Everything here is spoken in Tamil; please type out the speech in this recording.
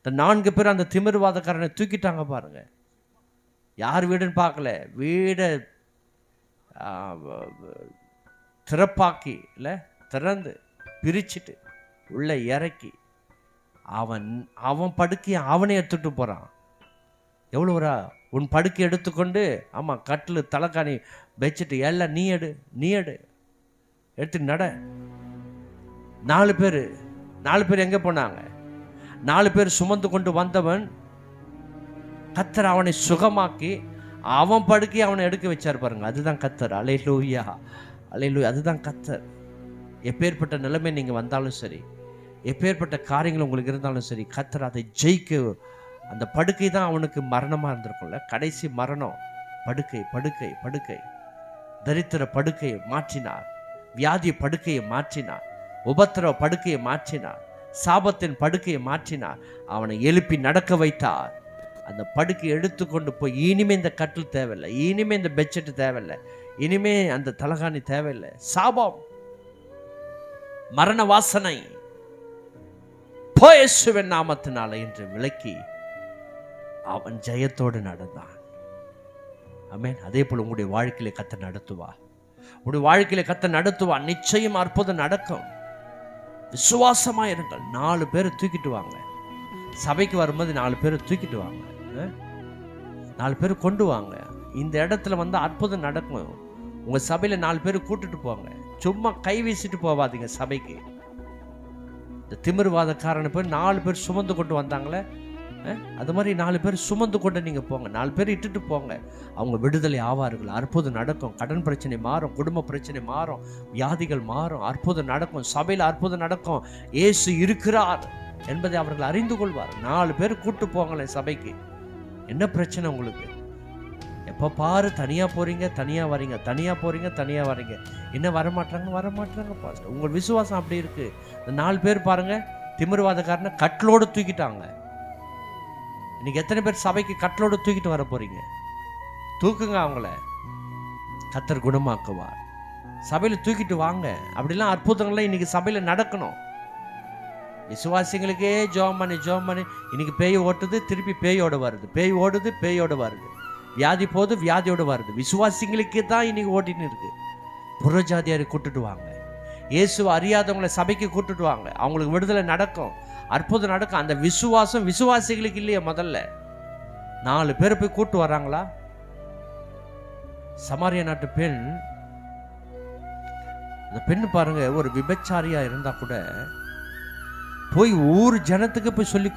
இந்த 4 பேர் அந்த திமிர்வாதக்காரனை தூக்கிட்டாங்க பாருங்க. யார் வீடுன்னு பார்க்கல, வீடை திறப்பாக்கி இல்லை, திறந்து பிரிச்சுட்டு உள்ள இறக்கி அவன் படுக்கையை அவனே எடுத்துட்டு போகிறான். எவ்வளோரா உன் படுக்கை எடுத்துக்கொண்டு, ஆமாம், கட்டில் தலைக்காணி வச்சுட்டு எல்லாம் நீ எடு எடுத்து நட. 4 பேர் எங்கே போனாங்க? 4 பேர் சுமந்து கொண்டு வந்தவன் கர்த்தர் அவனை சுகமாக்கி அவன் படுக்கையை அவனை எடுக்க வச்சார் பாருங்க. அதுதான் கர்த்தர். அல்லேலூயா, அல்லேலூயா. அதுதான் கர்த்தர். எப்பேற்பட்ட நிலைமை நீங்கள் வந்தாலும் சரி, எப்பேற்பட்ட காரியங்கள் உங்களுக்கு இருந்தாலும் சரி, கர்த்தர் அதை ஜெயிக்க, அந்த படுக்கை தான் அவனுக்கு மரணமாக இருந்திருக்கும்ல, கடைசி மரணம். படுக்கை தரித்திர படுக்கையை மாற்றினார், வியாதி படுக்கையை மாற்றினார், உபத்திரவ படுக்கையை மாற்றினார், சாபத்தின் படுக்கையை மாற்றினார், அவனை எழுப்பி நடக்க வைத்தார். அந்த படுக்கையை எடுத்துக்கொண்டு போய், இனிமே இந்த கட்டில் தேவையில்லை, இனிமே இந்த பெட்ஷீட் தேவையில்லை, இனிமே அந்த தலகாணி தேவையில்லை, சாபம், மரண வாசனை இயேசுவின் நாமத்தினால என்று விலக்கி அவன் ஜெயத்தோடு நடந்தான். ஆமென். அதே போல உங்களுடைய வாழ்க்கையில கர்த்தர் நடத்துவா, உங்களுடைய வாழ்க்கையில கர்த்தர் நடத்துவா. நிச்சயம் அற்புதம் நடக்கும். விசுவாசமா இருங்கள். 4 பேரை தூக்கிட்டு வாங்க. சபைக்கு வரும்போது 4 பேரை தூக்கிட்டு வாங்க, 4 பேர் கொண்டு வாங்க. இந்த இடத்துல வந்து அற்புதம் நடக்கும். உங்க சபையில 4 பேர் கூட்டிட்டு போங்க. சும்மா கை வீசிட்டு போவாதீங்க சபைக்கு. இந்த திமிர்வாதக்காரனை போய் 4 பேர் சுமந்து கொண்டு வந்தாங்களே, அது மாதிரி 4 பேர் சுமந்து கொண்டு நீங்க போங்க. 4 பேர் இட்டுட்டு போங்க. அவங்க விடுதலை ஆவார்கள். அற்புதம் நடக்கும். கடன் பிரச்சனை மாறும், குடும்ப பிரச்சனை மாறும், வியாதிகள் மாறும், அற்புதம் நடக்கும். சபையில் அற்புதம் நடக்கும். இயேசு இருக்கிறார் என்பதை அவர்கள் அறிந்து கொள்வார். 4 பேர் கூட்டு போங்களேன் சபைக்கு. என்ன பிரச்சனை உங்களுக்கு? எப்போ பாரு தனியாக போறீங்க, தனியாக வரீங்க, தனியாக போறீங்க, தனியாக வரீங்க. என்ன வரமாட்டாங்க பாஸ்டர். உங்கள் விசுவாசம் அப்படி இருக்கு. இந்த 4 பேர் பாருங்க, திமிர்வாதக்காரனை கட்டிலோடு தூக்கிட்டாங்க. இன்னைக்கு எத்தனை பேர் சபைக்கு கட்டிலோடு தூக்கிட்டு வர போறீங்க? தூக்குங்க அவங்கள, கர்த்தர் குணமாக்குவார். சபையில் தூக்கிட்டு வாங்க. அப்படிலாம் அற்புதங்கள்லாம் இன்னைக்கு சபையில் நடக்கணும். விசுவாசிகளுக்கே ஜெபம் பண்ணி இன்னைக்கு பேய் ஓட்டுது, திருப்பி பேயோடு வருது, பேய் ஓடுது, பேயோடு வருது, வியாதி போது, வியாதியோடு வருது. விசுவாசிகளுக்கே தான் இன்னைக்கு ஓட்டின்னு இருக்கு. புறஜாதியாரை கூட்டுட்டு வாங்க. இயேசுவை அறியாதவங்களை சபைக்கு கூட்டுட்டு வாங்க. அவங்களுக்கு விடுதலை நடக்கும், அற்புதம் நடக்கும். அந்த விசுவாசம் விசுவாசிகளுக்கு இல்லையா? முதல்ல 4 பேர் போய் கூட்டு வர்றாங்களா? சமாரியா நாட்டு பெண், அந்த பெண் பாருங்க, ஒரு விபச்சாரியா இருந்தா கூட போய் ஊர் ஜனத்துக்கு போய் சொல்லி